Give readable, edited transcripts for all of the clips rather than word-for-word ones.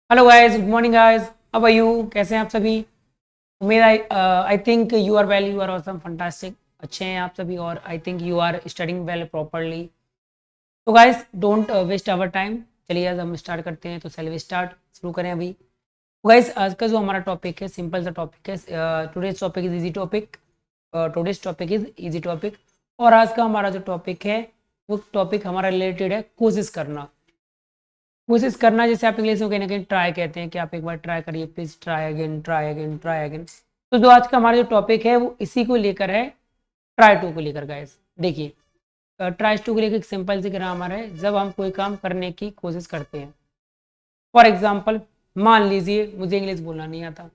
Hello guys, good morning guys. How are you? कैसे हैं आप सभी? उम्मीद I think you are well, you are awesome, fantastic. अच्छे हैं आप सभी और I think you are studying well properly. तो guys, don't waste our time. चलिए आज हम स्टार्ट करते हैं। तो चलिए स्टार्ट शुरू करें अभी। तो गाइस, आज का जो हमारा टॉपिक है, सिंपल सा टॉपिक है। Today's topic is easy topic. Today's topic is easy topic. और आज का हमारा जो टॉपिक है, वो टॉपिक हमारा रिलेटेड है कोशिश करना। कोशिश करना जैसे आप इंग्लिश में कहीं ना कहीं ट्राई कहते हैं कि आप एक बार ट्राई करिए, please try again, try again, try again. तो जो आज का हमारा जो टॉपिक है वो इसी को लेकर है, ट्राई टू को लेकर। गाइस देखिए, ट्राई टू को लेकर एक सिंपल सी ग्रामर है। जब हम कोई काम करने की कोशिश करते हैं, फॉर एग्जाम्पल मान लीजिए मुझे इंग्लिश बोलना नहीं आता,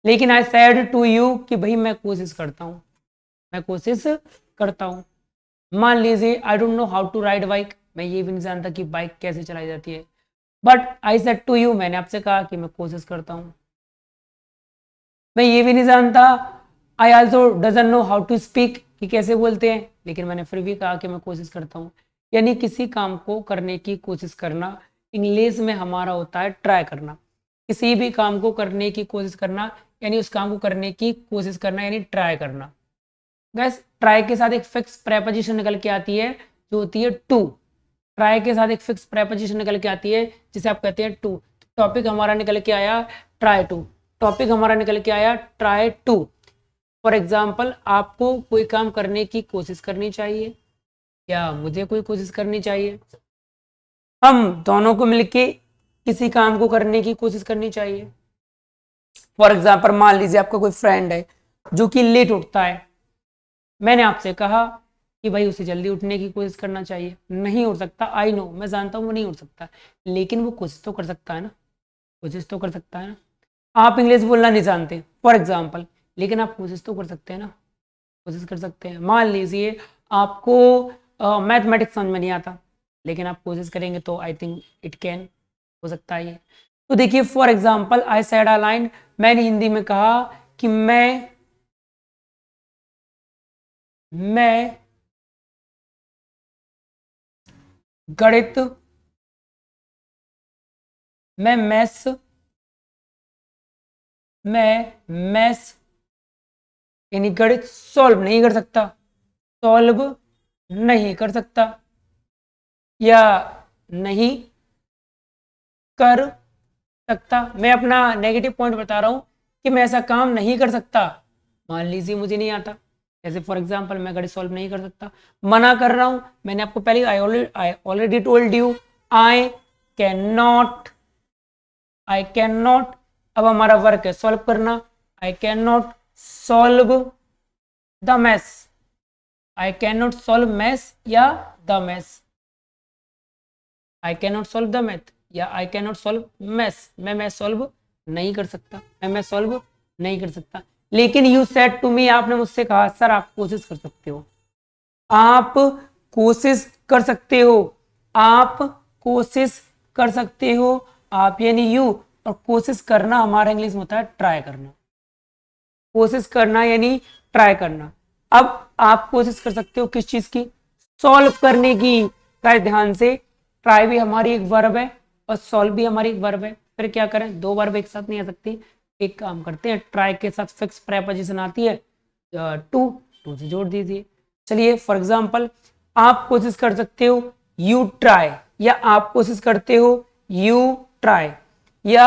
लेकिन आई सेड टू यू कि भाई मैं कोशिश करता हूँ, मैं कोशिश करता हूँ। मान लीजिए I don't know how to ride bike, मैं ये भी नहीं जानता कि बाइक कैसे चलाई जाती है, but I said to you, मैंने आपसे कहा कि मैं कोशिश करता हूं। मैं ये भी नहीं जानता, I also doesn't know how to speak, कि कैसे बोलते हैं, लेकिन मैंने फिर भी कहा कि मैं कोशिश करता हूं। यानी किसी काम को करने की कोशिश करना, इंग्लिश में हमारा होता है ट्राई करना। किसी भी काम को करने की कोशिश करना, यानी उस काम को करने की कोशिश करना, यानी ट्राई करना। गैस, ट्राई के साथ एक फिक्स प्रेपोजिशन निकल के आती है, जो होती है टू। ट्राई के साथ एक फिक्स प्रेपोजिशन निकल के आती है, जिसे आप कहते हैं टू। टॉपिक हमारा निकल के आया ट्राई टू। टॉपिक हमारा निकल के आया ट्राई टू। फॉर एग्जाम्पल, आपको कोई काम करने की कोशिश करनी चाहिए या मुझे कोई कोशिश करनी चाहिए, हम दोनों को मिलके किसी काम को करने की कोशिश करनी चाहिए। फॉर एग्जाम्पल, मान लीजिए आपका कोई फ्रेंड है जो कि लेट उठता है। मैंने आपसे कहा कि भाई उसे जल्दी उठने की कोशिश करना चाहिए। नहीं उठ सकता, आई नो, मैं जानता हूँ वो नहीं उठ सकता, लेकिन वो कोशिश तो कर सकता है ना, कोशिश तो कर सकता है ना। आप इंग्लिश बोलना नहीं जानते फॉर एग्जाम्पल, लेकिन आप कोशिश तो कर सकते हैं ना, कोशिश कर सकते हैं। मान लीजिए आपको मैथमेटिक्स समझ में नहीं आता, लेकिन आप कोशिश करेंगे तो आई थिंक इट कैन, हो सकता है ये। तो देखिए, for example I said a line, मैंने हिंदी में कहा कि मैं गणित मैं मैथ्स मैं मैथ्स यानी गणित सॉल्व नहीं कर सकता, सॉल्व नहीं कर सकता या नहीं कर सकता। मैं अपना नेगेटिव पॉइंट बता रहा हूं कि मैं ऐसा काम नहीं कर सकता। मान लीजिए मुझे नहीं आता, जैसे फॉर एग्जांपल मैं गणित सॉल्व नहीं कर सकता, मना कर रहा हूं। मैंने आपको पहले I already told you, I can not, I can not. अब हमारा वर्क है सॉल्व करना। I can not solve the maths, I can not solve maths या the maths. I can not solve the math या I can not solve maths. मैं math solve नहीं कर सकता, मैं मैथ सॉल्व नहीं कर सकता। लेकिन यू सेड टू मी, आपने मुझसे कहा सर आप कोशिश कर सकते हो, आप कोशिश कर सकते हो, आप कोशिश कर सकते हो। आप यानी यू, और कोशिश करना हमारा इंग्लिश में होता है ट्राई करना। कोशिश करना यानी ट्राई करना। अब आप कोशिश कर सकते हो किस चीज की? सॉल्व करने की। गाइस ध्यान से, ट्राई भी हमारी एक वर्ब है और सॉल्व भी हमारी एक वर्ब है। फिर क्या करें, दो वर्ब एक साथ नहीं आ सकती। एक काम करते हैं, ट्राई के साथ फिक्स प्रेपोजिशन आती है टू, टू से जोड़ दीजिए। चलिए फॉर एग्जाम्पल, आप कोशिश कर सकते हो, यू ट्राई, या आप कोशिश करते हो, यू ट्राई, या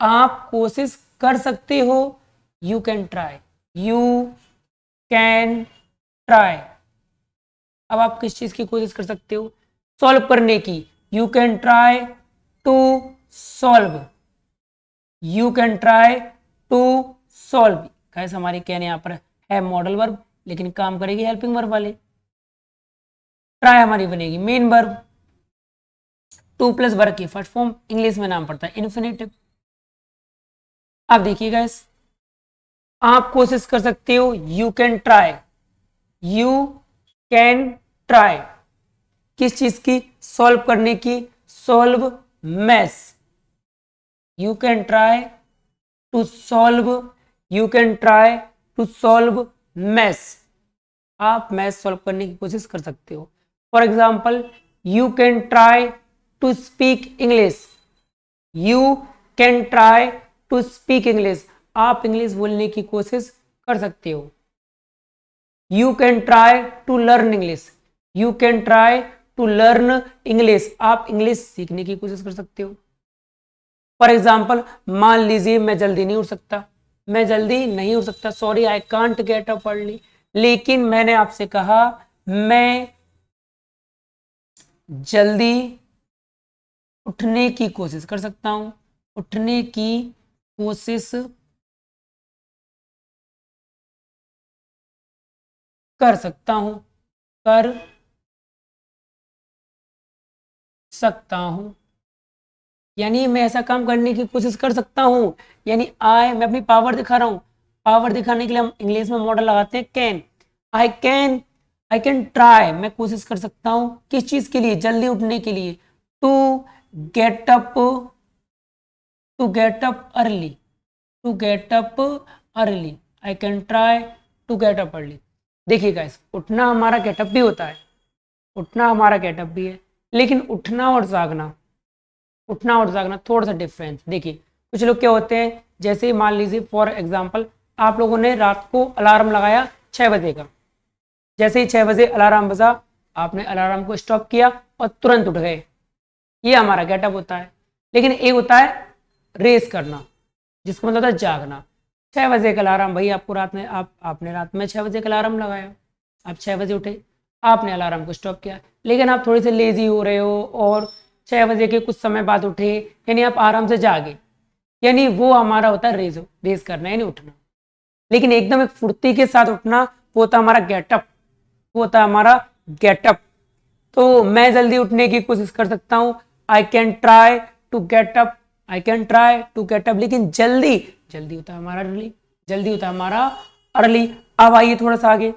आप कोशिश कर सकते हो, you can try, you can try. अब आप किस चीज की कोशिश कर सकते हो? सॉल्व करने की। You can try to solve, you can try to solve. कैसे हमारी कहने यहाँ पर है मॉडल वर्ब, लेकिन काम करेगी हेल्पिंग वर्ब वाले। ट्राई हमारी बनेगी main verb. Two plus verb की फर्स्ट फॉर्म इंग्लिश में नाम पड़ता है इन्फिनेटिव। अब देखिए गाइस, आप कोशिश कर सकते हो, you can try, you can try किस चीज की? सॉल्व करने की, solve maths. You can try to solve, you can try to solve maths. आप मैथ्स सॉल्व करने की कोशिश कर सकते हो। For example, you can try to speak English, you can try to speak English, आप इंग्लिश बोलने की कोशिश कर सकते हो। You can try to learn English, you can try to learn English, आप इंग्लिश सीखने की कोशिश कर सकते हो। फॉर एग्जाम्पल, मान लीजिए मैं जल्दी नहीं उठ सकता, मैं जल्दी नहीं उठ सकता, sorry I can't get up early, लेकिन मैंने आपसे कहा मैं जल्दी उठने की कोशिश कर सकता हूं, उठने की कोशिश कर सकता हूं, कर सकता हूं, यानी मैं ऐसा काम करने की कोशिश कर सकता हूं, यानी मैं अपनी पावर दिखा रहा हूं। पावर दिखाने के लिए हम इंग्लिश में मॉडल लगाते हैं can. I can, I can try, मैं कोशिश कर सकता हूं किस चीज के लिए, जल्दी उठने के लिए। To get up, to get up early, to get up early, I can try to get up early. देखिए गाइस, उठना हमारा गेटअप भी होता है, उठना हमारा गेटअप भी है, लेकिन उठना और जागना थोड़ा सा डिफरेंस। देखिए कुछ लोग क्या होते हैं, जैसे ही मान लीजिए फॉर एग्जांपल आप लोगों ने रात को अलार्म लगाया 6 बजे का, जैसे ही 6 बजे अलार्म बजा, आपने अलार्म को स्टॉप किया और तुरंत उठ गए, ये हमारा गेटअप होता है। लेकिन एक होता है रेस करना, जिसका मतलब होता है जागना। 6 बजे का अलार्म, भाई आपको रात में आपने रात में 6 बजे का अलार्म लगाया, आप 6 बजे उठे, आपने अलार्म को स्टॉप किया, लेकिन आप थोड़े से लेजी हो रहे हो और 6 बजे के कुछ समय बाद उठे, यानी आप आराम से जागे, यानी वो हमारा होता है रेस करना, यानी उठना। लेकिन एकदम एक फुर्ती के साथ उठना, वो होता है हमारा गेटअप, वो होता है हमारा गेटअप। तो मैं जल्दी उठने की कोशिश कर सकता हूं, I can try to get up, I can try to get up, लेकिन जल्दी, जल्दी होता है हमारा अर्ली, जल्दी होता है हमारा अर्ली। अब आइए थोड़ा सा आगे,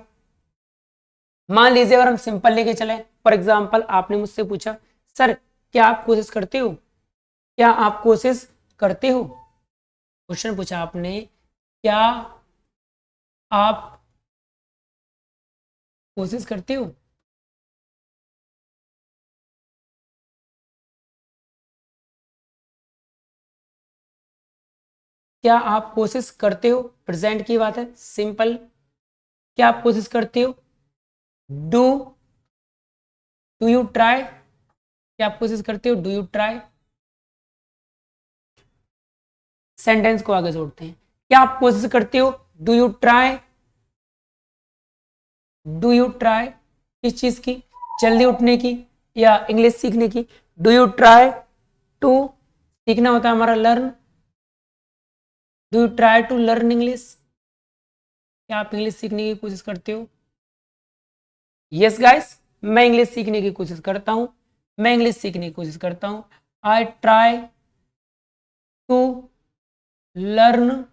मान लीजिए अगर हम सिंपल लेके चले, फॉर एग्जाम्पल आपने मुझसे पूछा सर क्या आप कोशिश करते हो, क्या आप कोशिश करते हो, क्वेश्चन पूछा आपने, क्या आप कोशिश करते हो। क्या आप कोशिश करते हो, प्रेजेंट की बात है, सिंपल, क्या आप कोशिश करते हो, डू डू यू ट्राई, क्या आप कोशिश करते हो, डू यू ट्राई। सेंटेंस को आगे जोड़ते हैं, क्या आप कोशिश करते हो, do you try, do you try, किस चीज की, जल्दी उठने की या इंग्लिश सीखने की। डू यू ट्राई टू, सीखना होता है हमारा learn, do you try to learn English, क्या आप इंग्लिश सीखने की कोशिश करते हो। यस गाइस, मैं इंग्लिश सीखने की कोशिश करता हूं, मैं इंग्लिश सीखने की कोशिश करता हूं। I try to learn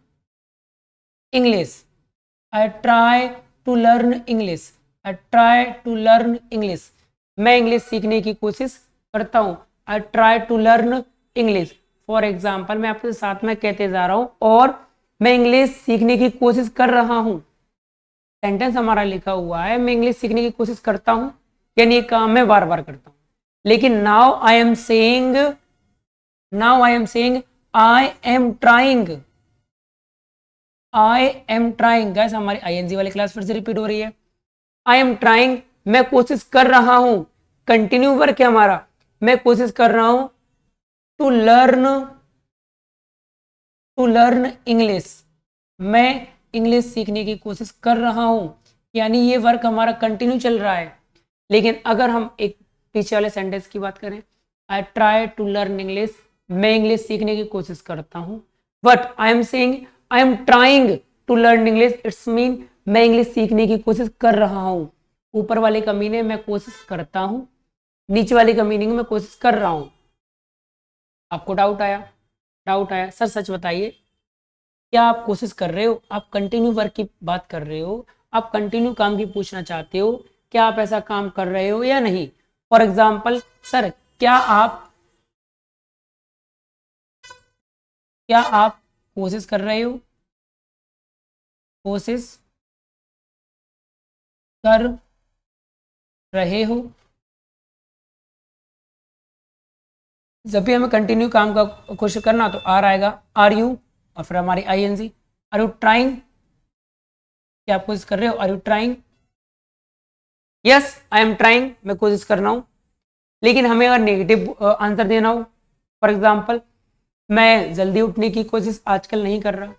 English, I try to learn English, I try to learn English, मैं इंग्लिश सीखने की कोशिश करता हूं, I try to learn English. For example मैं आपके साथ में कहते जा रहा हूं और मैं इंग्लिश सीखने की कोशिश कर रहा हूं, सेंटेंस हमारा लिखा हुआ है, मैं इंग्लिश सीखने की कोशिश करता हूं, यानी ये काम मैं बार बार करता हूं। लेकिन now I am saying, now I am saying I am trying, I am trying, gas हमारी आईएनजी वाली क्लास फिर से रिपीट हो रही है। आई एम ट्राइंग, मैं कोशिश कर रहा हूं, कंटिन्यू वर्क है हमारा, मैं कोशिश कर रहा हूं to learn, to learn English, मैं इंग्लिश सीखने की कोशिश कर रहा हूं, यानी ये वर्क हमारा कंटिन्यू चल रहा है। लेकिन अगर हम एक पीछे वाले सेंटेंस की बात करें, I try to learn English, मैं इंग्लिश सीखने की कोशिश करता हूं, but I am saying I am trying to learn English, it's mean मैं इंग्लिश सीखने की कोशिश कर रहा हूं। ऊपर वाले का मीनिंग मैं कोशिश करता हूं, नीचे वाले का मीनिंग मैं कोशिश कर रहा हूं। आपको डाउट आया, डाउट आया, सर सच बताइए, क्या आप कोशिश कर रहे हो, आप कंटिन्यू वर्क की बात कर रहे हो, आप कंटिन्यू काम की पूछना चाहते हो, क्या आप ऐसा काम कर रहे हो या नहीं। फॉर एग्जाम्पल सर क्या आप कोशिश कर रहे हो, कोशिश कर रहे हो, जब भी हमें कंटिन्यू काम का कोशिश करना तो आर आएगा, आर यू, और फिर हमारी I N G. Are you trying, क्या आप कोशिश कर रहे हो? Are you trying? Yes I am trying, मैं कोशिश कर रहा हूँ। लेकिन हमें अगर नेगेटिव आंसर देना हो, फॉर एग्जाम्पल मैं जल्दी उठने की कोशिश आजकल नहीं कर रहा,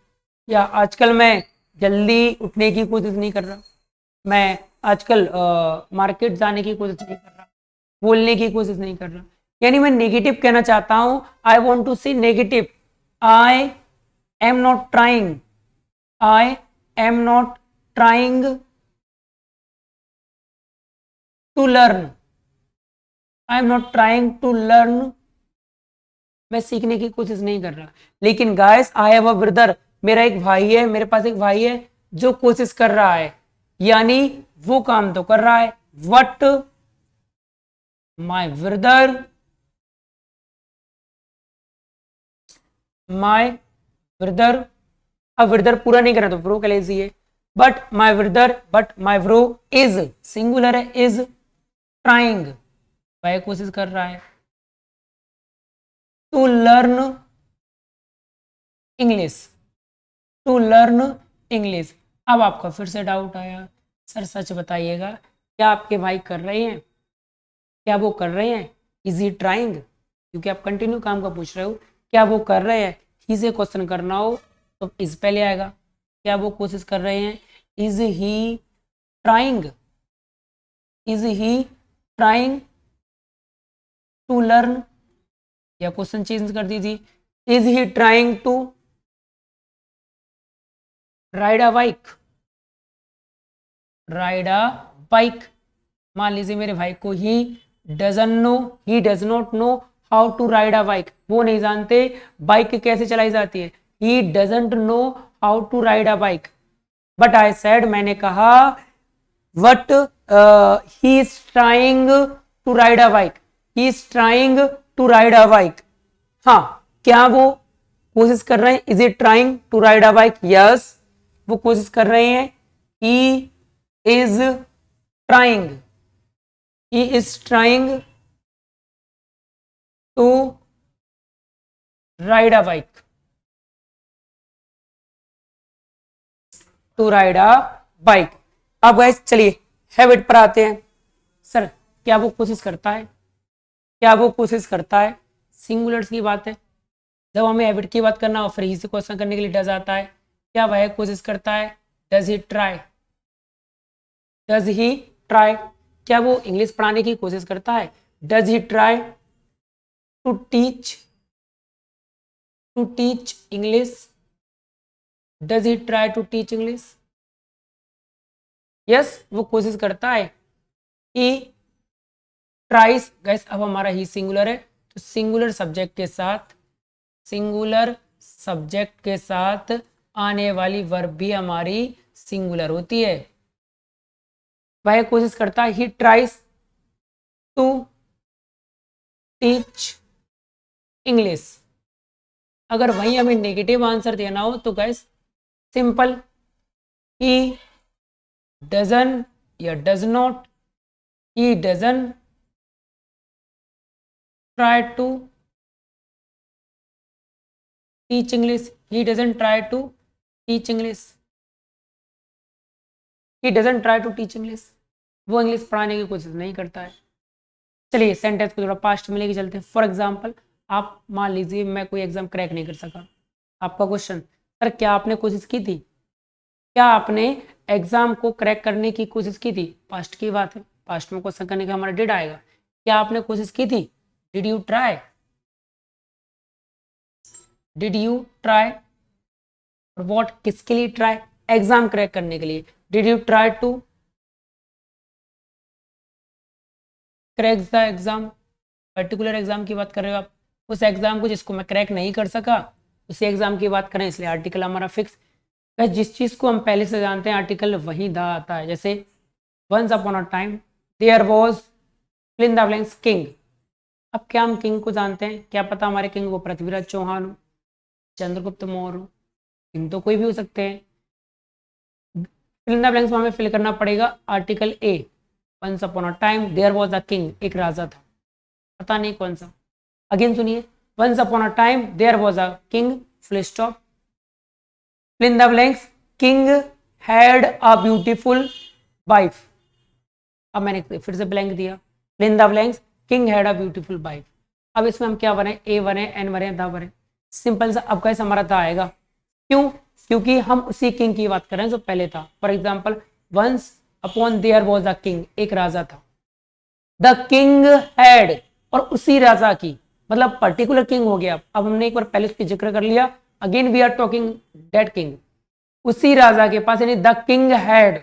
या आजकल मैं जल्दी उठने की कोशिश नहीं कर रहा, मैं आजकल मार्केट जाने की कोशिश नहीं कर रहा, बोलने की कोशिश नहीं कर रहा, यानी मैं नेगेटिव कहना चाहता हूं। I want to see negative. I am not trying, I am not trying to learn, I am not trying to learn, मैं सीखने की कोशिश नहीं कर रहा। लेकिन guys I have a brother, मेरा एक भाई है, मेरे पास एक भाई है जो कोशिश कर रहा है, यानी वो काम तो कर रहा है। What my brother, my brother, अब ब्रदर पूरा नहीं करना तो ब्रो कह लीजिए। But my brother, but my bro is, singular है, इज ट्राइंग, वह कोशिश कर रहा है to learn English, to learn English. अब आपका फिर से डाउट आया, सर सच बताइएगा, क्या आपके भाई कर रहे हैं? क्या वो कर रहे हैं? Is he trying? क्योंकि आप कंटिन्यू काम का पूछ रहे हो, क्या वो कर रहे हैं? ही से क्वेश्चन करना हो तो इस पहले आएगा। क्या वो कोशिश कर रहे हैं? Is he trying, is he trying to learn, या क्वेश्चन चेंज कर दीजिए, is he trying to ride a bike, ride a bike. मान लीजिए मेरे भाई को he doesn't know, he does not know how to ride a bike, वो नहीं जानते बाइक कैसे चलाई जाती है। He doesn't know how to ride a bike, but I said, मैंने कहा, what he is trying to ride a bike, he is trying to ride a bike. हाँ, क्या वो कोशिश कर रहे हैं? Is it trying to ride a bike? Yes, वो कोशिश कर रहे हैं। He is trying, he is trying to ride a bike, to ride a bike। अब गाइस चलिए हैबिट पर आते हैं। सर क्या वो कोशिश करता है? क्या वो कोशिश करता है? सिंगुलर्स की बात है, जब हमें हैबिट की बात करना हो फिर ही से क्वेश्चन करने के लिए डज आता है। क्या वह कोशिश करता है? Does he try, does he try. क्या वो इंग्लिश पढ़ाने की कोशिश करता है? Does he try to teach, to teach English, does he try to teach English? Yes, वो कोशिश करता है। ही ट्राइस। गैस अब हमारा ही सिंगुलर है, तो सिंगुलर सब्जेक्ट के साथ, सिंगुलर सब्जेक्ट के साथ आने वाली वर्ब भी हमारी सिंगुलर होती है। वह कोशिश करता है, he tries to teach English. अगर वही हमें नेगेटिव आंसर देना हो तो गैस सिंपल, ही डजन या does not, he doesn't try to teach English, he doesn't try to teach English, he doesn't try to teach English, वो English पढ़ाने की कोशिश नहीं करता है। चलिए सेंटेंस को थोड़ा पास्ट में लेके चलते हैं। फॉर एग्जाम्पल, आप मान लीजिए मैं कोई एग्जाम क्रैक नहीं कर सका, आपका क्वेश्चन, सर क्या आपने कोशिश की थी? क्या आपने एग्जाम को क्रैक करने की कोशिश की थी? पास्ट की बात है, पास्ट में क्वेश्चन करने का हमारा डिड आएगा। क्या आपने कोशिश की थी? Did you try, did you try. और वॉट, किसके लिए ट्राई? एग्जाम क्रैक करने के लिए। Did you try to crack the exam, particular exam की बात कर रहे हो आप, उस एग्जाम को जिसको मैं क्रैक नहीं कर सका उसी एग्जाम की बात करें, इसलिए आर्टिकल हमारा फिक्स। जिस चीज को हम पहले से जानते हैं आर्टिकल वही द आता है। जैसे once upon a time there was fill in the blanks king. अब क्या हम किंग को जानते हैं? क्या पता हमारे किंग वो पृथ्वीराज चौहान हो, चंद्रगुप्त मौर्य हो, किंग तो कोई भी हो सकते हैं। फिल इन द ब्लैंक्स में हमें फिल करना पड़ेगा article a. Once upon a time there was a king, एक राजा था, पता नहीं कौन सा। अगेन सुनिए, once upon a time there was a king, full stop, fill in the blanks, king had a beautiful wife। अब मैंने फिर से ब्लैंक दिया, fill in the blanks, king had a beautiful wife। अब इसमें हम क्या बने, ए बने, एन बने, द बने, सिंपल सा। अब कैसे हमारा था आएगा, क्यों, क्योंकि हम उसी किंग की बात कर रहे हैं जो पहले था। For example, once upon there was a king, एक राजा था, द किंग हैड, और उसी राजा की, मतलब पर्टिकुलर किंग हो गया। अब हमने एक बार पहले उसकी जिक्र कर लिया, again we are talking that king. उसी राजा के पास, यानी the king had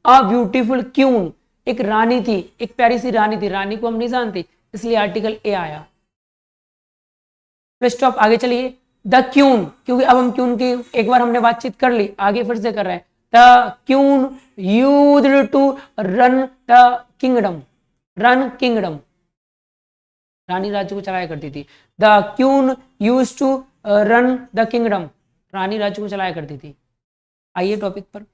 a beautiful queen, एक रानी थी, एक प्यारी सी रानी थी। रानी को हम नहीं जानते, इसलिए आर्टिकल ए आया। स्टॉप, आगे चलिए, द क्यून, क्योंकि अब हम क्यून की एक बार हमने बातचीत कर ली, आगे फिर से कर रहे हैं। The queen used to run the kingdom, run kingdom, रानी राज्य को चलाया करती थी। The queen used to run the kingdom, रानी राज्य को चलाया करती थी। आइए टॉपिक पर।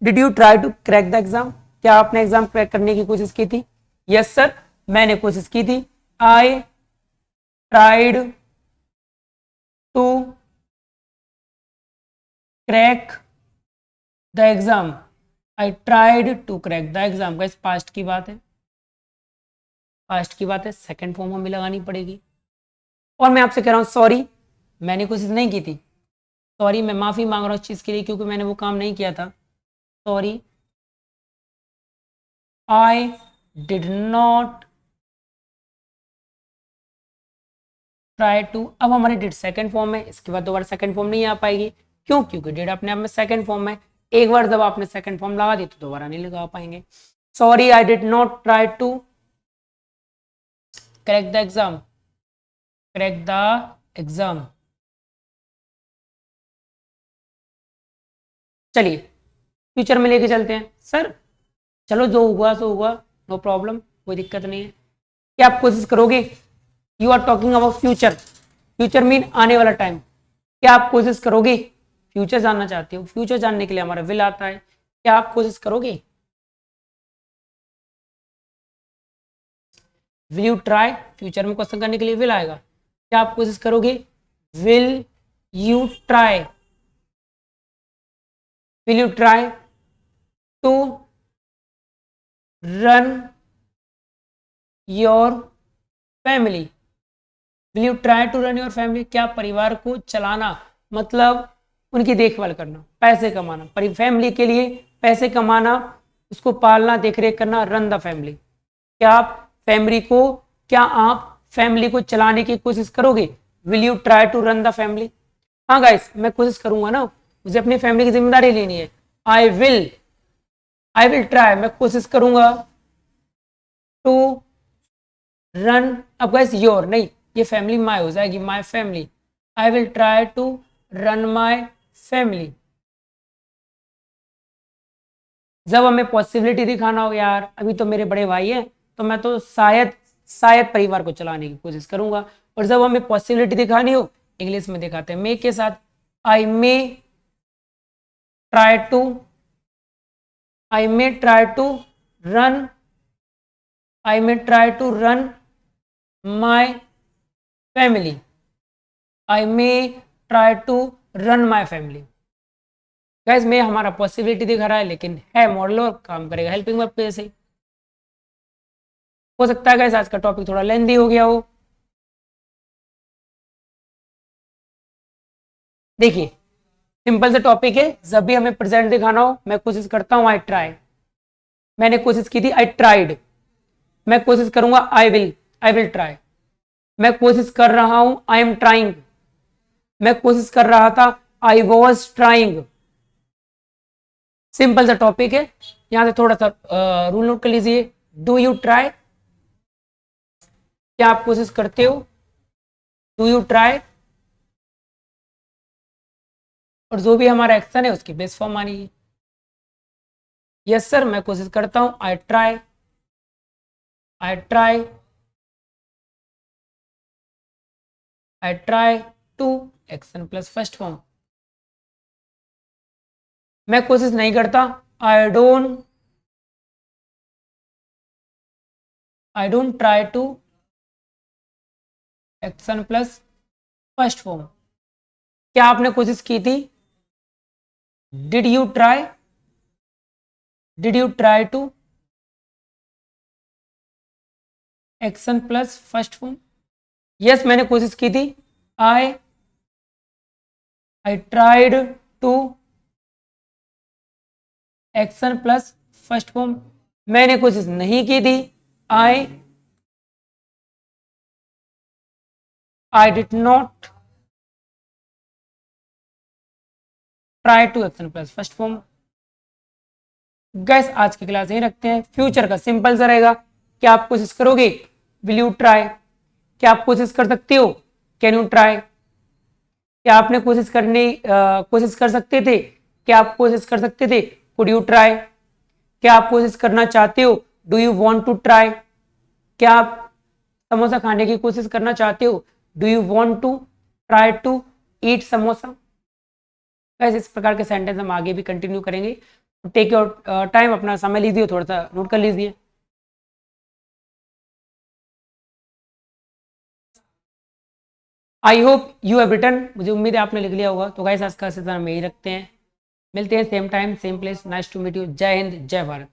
Did you try to crack the exam, क्या आपने एग्जाम क्रैक करने की कोशिश की थी? यस सर, मैंने कोशिश की थी। I tried to crack the exam, I tried to crack the exam. Guys past की बात है, पास्ट की बात है, सेकंड फॉर्म हमें लगानी पड़ेगी। और मैं आपसे कह रहा हूं सॉरी, मैंने कोशिश नहीं की थी। सॉरी, मैं माफी मांग रहा हूं इस चीज के लिए, क्योंकि मैंने वो काम नहीं किया था। Sorry, I did not try to. अब हमारी डिड सेकंड फॉर्म है, इसके बाद दोबारा सेकंड फॉर्म नहीं आ पाएगी। क्यों? क्योंकि डिड अपने आप में सेकंड फॉर्म है। एक बार जब आपने सेकंड फॉर्म लगा दी तो दोबारा नहीं लगा पाएंगे। Sorry, I did not try to crack the exam, crack the exam. चलिए फ्यूचर में लेके चलते हैं। सर चलो जो हुआ सो हुआ, नो प्रॉब्लम, कोई दिक्कत नहीं है। क्या आप कोशिश करोगे? You are talking about future, future mean आने वाला टाइम। क्या आप कोशिश करोगे? फ्यूचर जानना चाहते हो, फ्यूचर जानने के लिए हमारा विल आता है। क्या आप कोशिश करोगे? विल यू ट्राई, फ्यूचर में क्वेश्चन करने के लिए विल आएगा। क्या आप कोशिश करोगे? Will you try, will you try to run your family, will you try to run your family. क्या परिवार को चलाना, मतलब उनकी देखभाल करना, पैसे कमाना, फैमिली के लिए पैसे कमाना, उसको पालना, देखरेख करना, रन द फैमिली। क्या आप फैमिली को, क्या आप फैमिली को चलाने की कोशिश करोगे? Will you try to run the family. हाँ गाइस, मैं कोशिश करूंगा ना, मुझे अपनी फैमिली की जिम्मेदारी लेनी है। आई विल ट्राई, मैं कोशिश करूंगा टू रन। अब गाइस योर नहीं, ये फैमिली माई हो जाएगी, my family. I will try to run my family. जब हमें पॉसिबिलिटी दिखाना हो, यार अभी तो मेरे बड़े भाई हैं, तो मैं तो शायद शायद परिवार को चलाने की कोशिश करूंगा। और जब हमें पॉसिबिलिटी दिखानी हो, इंग्लिश में दिखाते हैं मे के साथ, I may try to, I may try to run, I may try to run my family, I may try to run my family. Guys में हमारा पॉसिबिलिटी दिखा रहा है, लेकिन है मॉडल और काम करेगा हेल्पिंग वर्ब पे से। हो सकता है गाइस आज का टॉपिक थोड़ा लेंदी हो गया हो। देखिए सिंपल से टॉपिक है, जब भी हमें प्रेजेंट दिखाना हो, मैं कोशिश करता हूं आई ट्राई, मैंने कोशिश की थी, आई ट्राइड। मैं कोशिश करूंगा, आई विल ट्राई। मैं कोशिश कर रहा हूं, आई एम ट्राइंग। मैं कोशिश कर रहा था, आई वॉज ट्राइंग। सिंपल सा टॉपिक है, यहां से थोड़ा सा रूल नोट कर लीजिए। डू यू ट्राई, क्या आप कोशिश करते हो? डू यू ट्राई, और जो भी हमारा एक्शन है उसकी बेस फॉर्म मानिए। यस सर, मैं कोशिश करता हूं, I try, I try, I try to, action plus first form. मैं कोशिश नहीं करता, I don't try to action plus first form. क्या आपने कोशिश की थी? Did you try? Did you try to? Action plus first form. Yes, मैंने कोशिश की थी। I tried to, action plus first form. मैंने कोशिश नहीं की थी। आई did not try to, action plus first form. Guys आज की क्लास यही रखते हैं। फ्यूचर का सिंपल सा रहेगा। क्या आप कोशिश करोगे? Will you try? क्या आप कोशिश कर सकते हो? Can you try? क्या आपने कोशिश कर सकते थे? क्या आप कोशिश कर सकते थे? Could you try? क्या आप कोशिश करना चाहते हो? Do you want to try? क्या आप समोसा खाने की कोशिश करना चाहते हो? Do you want to try to eat samosa? वैसे इस प्रकार के सेंटेंस हम आगे भी कंटिन्यू करेंगे। टेक योर टाइम, अपना समय लीजिए, थोड़ा सा नोट कर लीजिए। I hope you have written. मुझे उम्मीद है आपने लिख लिया होगा। तो गाइस आज का सिलसिला हम यही रखते हैं। मिलते हैं same time same place. Nice to meet you. जय हिंद, जय भारत।